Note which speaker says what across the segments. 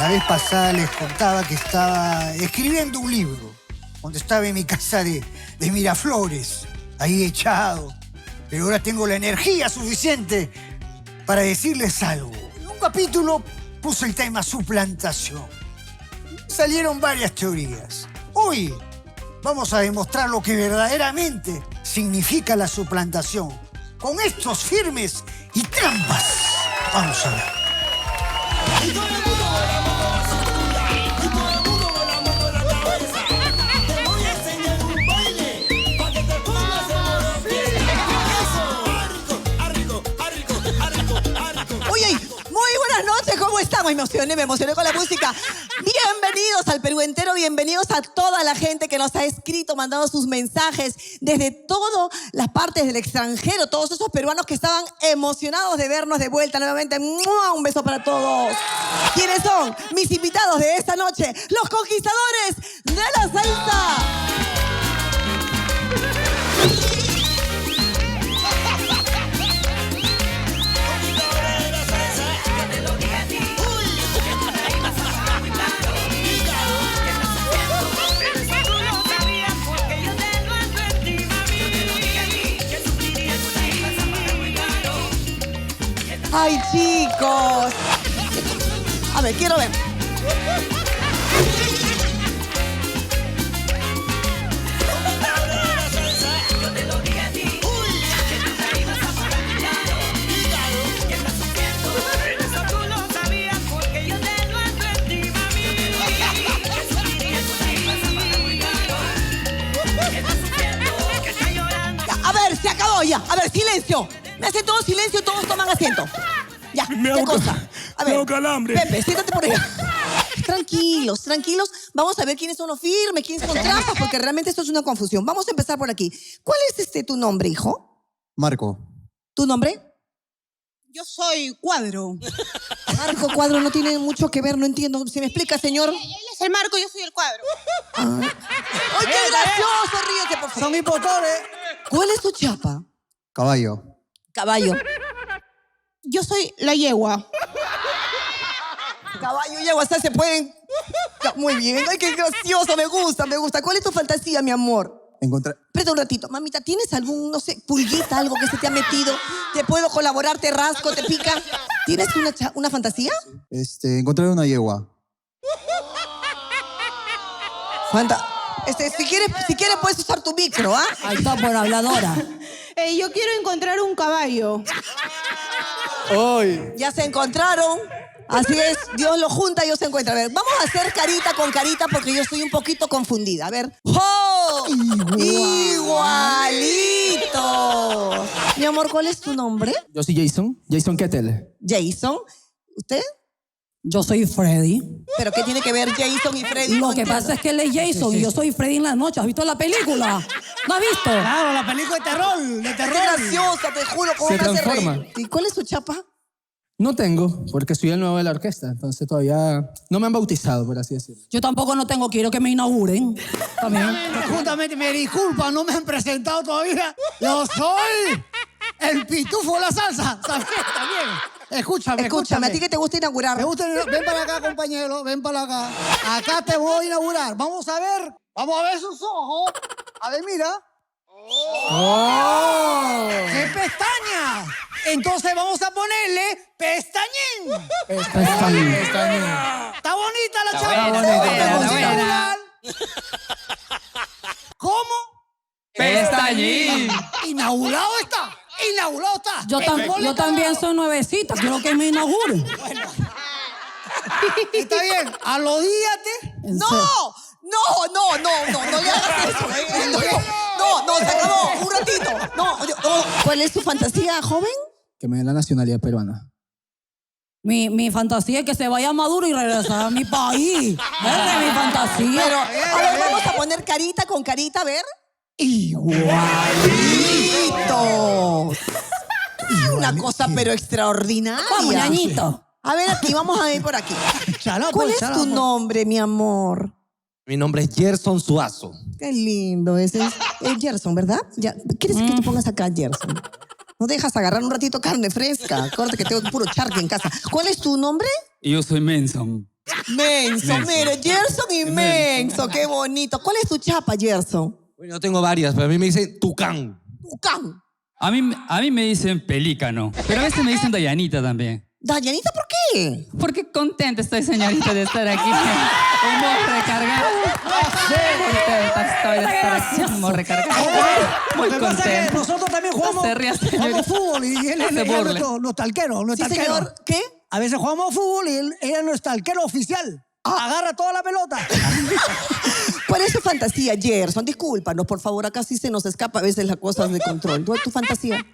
Speaker 1: La vez pasada les contaba que estaba escribiendo un libro cuando estaba en mi casa de Miraflores, ahí echado. Pero ahora tengo la energía suficiente para decirles algo. En un capítulo puse el tema suplantación. Salieron varias teorías. Hoy vamos a demostrar lo que verdaderamente significa la suplantación. Con estos firmes y trampas. Vamos a ver.
Speaker 2: ¿Cómo están? Me emocioné con la música. Bienvenidos al Perú entero, bienvenidos a toda la gente que nos ha escrito, mandado sus mensajes desde todas las partes del extranjero, todos esos peruanos que estaban emocionados de vernos de vuelta nuevamente. ¡Mua! Un beso para todos. ¿Quiénes son mis invitados de esta noche? Los conquistadores de la salsa. ¡Ay, chicos! A ver, quiero ver. A ver, se acabó ya. A ver, silencio. Me hacen todo silencio, todos toman asiento. Ya, ¿qué cosa? A ver,
Speaker 3: calambre.
Speaker 2: Pepe, siéntate por allá. Tranquilos, tranquilos. Vamos a ver quiénes son los firmes, quiénes son trampas, porque realmente esto es una confusión. Vamos a empezar por aquí. ¿Cuál es tu nombre, hijo?
Speaker 4: Marco.
Speaker 2: ¿Tu nombre?
Speaker 5: Yo soy Cuadro.
Speaker 2: Marco, Cuadro no tiene mucho que ver, no entiendo. ¿Se me explica, señor?
Speaker 5: Él es el Marco, yo soy el Cuadro.
Speaker 2: ¡Ay, qué gracioso! Ríete, por favor.
Speaker 1: Son impostores.
Speaker 2: ¿Cuál es tu chapa?
Speaker 4: Caballo.
Speaker 2: Caballo.
Speaker 5: Yo soy la yegua.
Speaker 2: Caballo y agua, se pueden... Muy bien. Ay, qué gracioso, me gusta, me gusta. ¿Cuál es tu fantasía, mi amor?
Speaker 4: Encontrar...
Speaker 2: Espera un ratito. Mamita, ¿tienes algún, no sé, pulguita, algo que se te ha metido? ¿Te puedo colaborar? ¿Te rasco? ¿Te pica? ¿Tienes una fantasía?
Speaker 4: Encontrar una yegua.
Speaker 2: Si quieres puedes usar tu micro, ¿ah?
Speaker 6: Ahí está por habladora.
Speaker 5: Yo quiero encontrar un caballo.
Speaker 4: ¡Ay!
Speaker 2: Ya se encontraron. Así es, Dios los junta y ellos se encuentran. A ver, vamos a hacer carita con carita porque yo estoy un poquito confundida. A ver. ¡Oh! ¡Igualito! Mi amor, ¿cuál es tu nombre?
Speaker 3: Yo soy Jason. Jason Kettle.
Speaker 2: Jason. ¿Usted?
Speaker 6: Yo soy Freddy.
Speaker 2: ¿Pero qué tiene que ver Jason y Freddy?
Speaker 6: Lo
Speaker 2: No
Speaker 6: que
Speaker 2: entiendo.
Speaker 6: pasa es que él es Jason y yo soy Freddy en la noche. ¿Has visto la película? ¿No has visto?
Speaker 1: Claro, la película de terror,
Speaker 2: Qué graciosa, te juro. ¿Cómo
Speaker 3: Se
Speaker 2: me hace
Speaker 3: transforma.
Speaker 2: reír? ¿Y cuál es tu chapa?
Speaker 3: No tengo, porque soy el nuevo de la orquesta. Entonces todavía no me han bautizado, por así decirlo.
Speaker 6: Yo tampoco no tengo, quiero que me inauguren. También.
Speaker 1: Justamente, me disculpan, no me han presentado todavía. Yo soy el pitufo de la salsa. ¿Sabes? También. Escúchame.
Speaker 2: ¿A ti qué te gusta inaugurar?
Speaker 1: Me gusta, ven para acá, compañero, ven para acá. Acá te voy a inaugurar. Vamos a ver sus ojos. A ver, mira. ¡Oh! ¡Qué pestaña! Entonces vamos a ponerle pestañín.
Speaker 3: Pestañín.
Speaker 1: Está bonita la
Speaker 3: Está
Speaker 1: chava.
Speaker 3: buena.
Speaker 1: ¿Cómo?
Speaker 3: Pestañín.
Speaker 1: Inaugurado está.
Speaker 6: Yo también soy nuevecita, quiero que me inauguren.
Speaker 1: Está bien. Alodíate.
Speaker 2: No le hagas eso. No, se acabó. Un ratito. No. ¿Cuál es tu fantasía, joven?
Speaker 3: Que me den la nacionalidad peruana.
Speaker 6: Mi fantasía es que se vaya Maduro y regresar a mi país. Esa es mi fantasía.
Speaker 2: Pero, a ver, vamos a poner carita con carita, a ver.
Speaker 6: igualitos.
Speaker 2: Una cosa pero extraordinaria.
Speaker 6: Vamos, ñañito.
Speaker 2: A ver aquí, vamos a ver por aquí.
Speaker 1: Chalapo,
Speaker 2: ¿Cuál es tu
Speaker 1: chalapo.
Speaker 2: nombre, mi amor?
Speaker 7: Mi nombre es Gerson Suazo.
Speaker 2: Qué lindo, ese es Gerson, ¿verdad? Ya, ¿quieres que te pongas acá, Gerson? No dejas agarrar un ratito carne fresca. Acuérdate que tengo puro charque en casa. ¿Cuál es tu nombre?
Speaker 8: Y yo soy Menson.
Speaker 2: Menso, mire, Gerson y Menso, qué bonito. ¿Cuál es tu chapa, Gerson?
Speaker 7: Bueno, yo tengo varias, pero a mí me dicen Tucán.
Speaker 2: Tucán.
Speaker 8: A mí me dicen pelícano, pero a veces me dicen Dayanita también.
Speaker 2: Dayanita, ¿por qué?
Speaker 8: Porque contenta estoy, señorita, de estar aquí. Humor recargado. Contenta estoy de estar aquí. Humor recargado. Muy
Speaker 1: Lo que pasa es que
Speaker 8: contenta.
Speaker 1: nosotros también
Speaker 8: No
Speaker 1: jugamos,
Speaker 8: se ría, señorita.
Speaker 1: jugamos fútbol y él
Speaker 8: No
Speaker 1: es
Speaker 8: se burle.
Speaker 1: nuestro arquero.
Speaker 2: Sí, señor. ¿Qué?
Speaker 1: A veces jugamos fútbol y él es nuestro arquero oficial. Agarra toda la pelota.
Speaker 2: ¿Cuál es tu fantasía, Gerson? Discúlpanos, por favor, acá sí se nos escapa a veces las cosas de control. ¿Tu fantasía?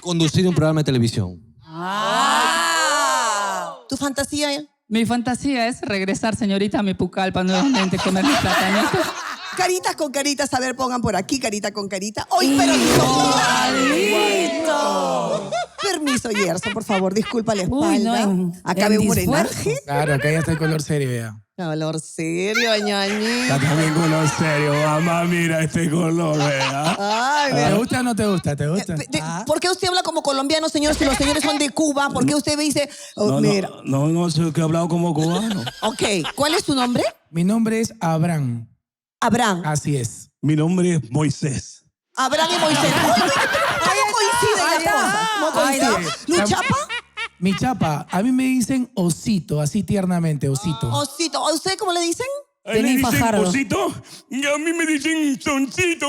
Speaker 7: Conducir un programa de televisión.
Speaker 2: ¿Tu fantasía?
Speaker 8: Mi fantasía es regresar, señorita, a mi Pucallpa nuevamente, comer mis platanitos.
Speaker 2: Caritas con caritas, a ver, pongan por aquí, carita con carita. ¡Ay, pero igualito! Permiso, Gerson, por favor, disculpa la espalda.
Speaker 6: Uy, no,
Speaker 2: Acá
Speaker 6: en
Speaker 2: veo un
Speaker 6: disfuerzo.
Speaker 2: morenaje.
Speaker 3: Claro, acá ya está el color serio ya.
Speaker 2: Color serio, ñañi.
Speaker 9: Está también color serio, mamá, mira este color, vea.
Speaker 2: Ay,
Speaker 3: ¿Te
Speaker 2: vea.
Speaker 3: gusta o no te gusta? ¿Te gusta?
Speaker 2: ¿Por qué usted habla como colombiano, señor, si los señores son de Cuba? ¿Por qué usted me dice, oh, mira?
Speaker 9: No, sé que he hablado como cubano.
Speaker 2: Ok, ¿cuál es tu nombre?
Speaker 3: Mi nombre es Abraham.
Speaker 2: Abraham.
Speaker 3: Así es.
Speaker 9: Mi nombre es Moisés.
Speaker 2: Abraham y Moisés. ¿Cómo coinciden las cosas? ¿Cómo coinciden? ¿Luchapa?
Speaker 3: Mi chapa, a mí me dicen osito, así tiernamente, osito.
Speaker 2: Osito. ¿A usted cómo le dicen?
Speaker 9: A él le
Speaker 6: Denis
Speaker 9: dicen
Speaker 6: Fajardo.
Speaker 9: osito y a mí me dicen soncito.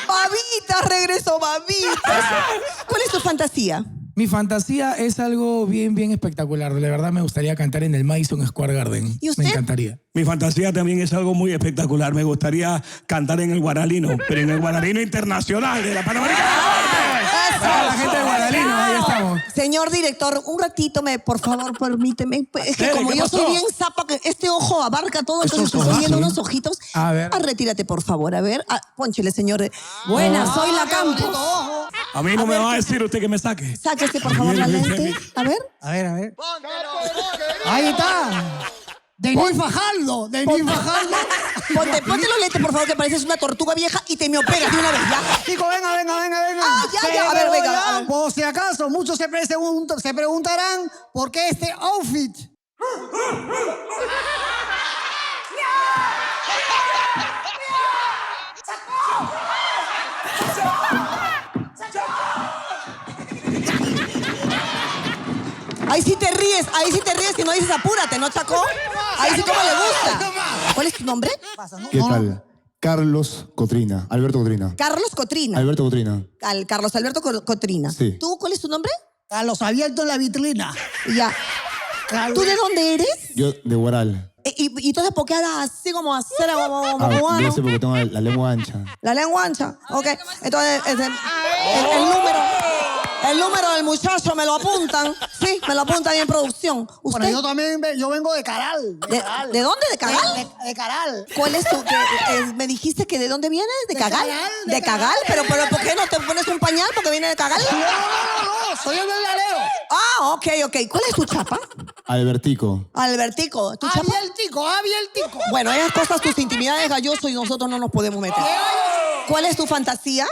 Speaker 2: Babita, regresó babita. ¿Cuál es tu fantasía?
Speaker 3: Mi fantasía es algo bien, bien espectacular. De verdad me gustaría cantar en el Madison Square Garden.
Speaker 2: ¿Y usted?
Speaker 3: Me encantaría.
Speaker 9: Mi fantasía también es algo muy espectacular. Me gustaría cantar en el Guaralino, pero en el Guaralino Internacional de la Panamericana.
Speaker 3: Para la gente de Guadalino, ahí estamos.
Speaker 2: Señor director, un ratito, por favor, permíteme. Es que
Speaker 9: Dele,
Speaker 2: como
Speaker 9: ¿qué
Speaker 2: yo soy
Speaker 9: pasó?
Speaker 2: bien zapa, que este ojo abarca todo, entonces
Speaker 9: Esos
Speaker 2: estoy viendo
Speaker 9: ojazos.
Speaker 2: unos ojitos.
Speaker 3: A ver.
Speaker 2: Retírate, por favor. A ver, pónchele, señor.
Speaker 6: Buena, soy la Campos.
Speaker 9: A mí no me va a decir usted que me saque.
Speaker 2: Sáquese, por favor, la lente. A ver.
Speaker 1: A ver. Ahí está. Denis Fajardo. Denis Fajardo.
Speaker 2: Ponte los lentes, por favor, que pareces una tortuga vieja y te me operas de una vez, ¿ya?
Speaker 1: Chico, venga.
Speaker 2: Ah, ya, a ver,
Speaker 1: Pero
Speaker 2: venga.
Speaker 1: por si acaso, muchos se preguntarán por qué este outfit.
Speaker 2: Ahí sí te ríes y no dices apúrate, ¿no, Chaco? Ahí sí como le gusta. ¿Cuál es tu nombre?
Speaker 4: ¿Qué tal? Carlos Cotrina. Alberto Cotrina.
Speaker 2: Carlos Cotrina.
Speaker 4: Alberto Cotrina.
Speaker 2: Carlos Alberto Cotrina.
Speaker 4: Sí.
Speaker 2: ¿Tú cuál es tu nombre?
Speaker 1: Carlos abierto en la vitrina.
Speaker 2: Ya. ¿Tú de dónde eres?
Speaker 4: Yo de Guaral.
Speaker 2: Y entonces, ¿por qué hablas así como hacer como
Speaker 4: Ah,
Speaker 2: cubano?
Speaker 4: yo sé porque tengo la lengua ancha.
Speaker 2: La lengua ancha. Ok. Entonces, el número del muchacho me lo apuntan. Sí, me lo apuntan ahí en producción. ¿Usted?
Speaker 1: Bueno, yo también yo vengo de Caral.
Speaker 2: ¿De dónde? ¿De Cagal?
Speaker 1: De Caral.
Speaker 2: ¿Cuál es tu? ¿Me dijiste que de dónde vienes? ¿De Cagal?
Speaker 1: Cagal,
Speaker 2: ¿De Cagal? ¿Pero por qué no te pones un pañal porque viene de Cagal?
Speaker 1: No, soy el verdadero.
Speaker 2: Ah, ok. ¿Cuál es tu chapa?
Speaker 4: Albertico.
Speaker 2: Albertico. ¿Tu chapa?
Speaker 1: Abiertico.
Speaker 2: Bueno, esas cosas, tus intimidades, galloso, y nosotros no nos podemos meter. ¿Cuál es tu fantasía?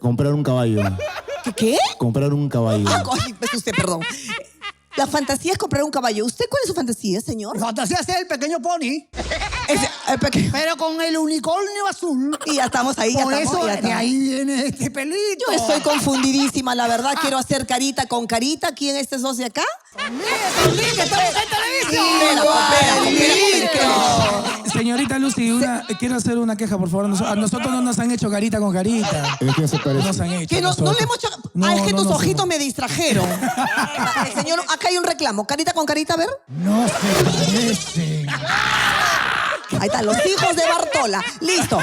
Speaker 4: Comprar un caballo.
Speaker 2: ¿Qué?
Speaker 4: Comprar un caballo.
Speaker 2: Es usted, perdón. La fantasía es comprar un caballo. ¿Usted cuál es su fantasía, señor?
Speaker 1: Mi fantasía es ser el pequeño pony,
Speaker 2: El pequeño.
Speaker 1: pero con el unicornio azul.
Speaker 2: Y ya estamos ahí,
Speaker 1: Por
Speaker 2: ya
Speaker 1: eso,
Speaker 2: estamos.
Speaker 1: de ahí viene este pelito.
Speaker 2: Yo estoy confundidísima, la verdad. Quiero hacer carita con carita. ¿Quién es este socio acá?
Speaker 1: También, que estamos en televisión.
Speaker 2: Espera.
Speaker 3: Señorita Lucy, quiero hacer una queja, por favor. A nosotros no nos han hecho carita con carita.
Speaker 4: Tienes que aceptar
Speaker 3: No
Speaker 4: eso.
Speaker 3: nos han hecho.
Speaker 2: Que no le hemos hecho... es que tus
Speaker 3: no,
Speaker 2: ojitos
Speaker 3: no.
Speaker 2: me distrajeron. Señor, acá hay un reclamo. Carita con carita, a ver.
Speaker 1: No se parece.
Speaker 2: Ahí están, los hijos de Bartola. Listo.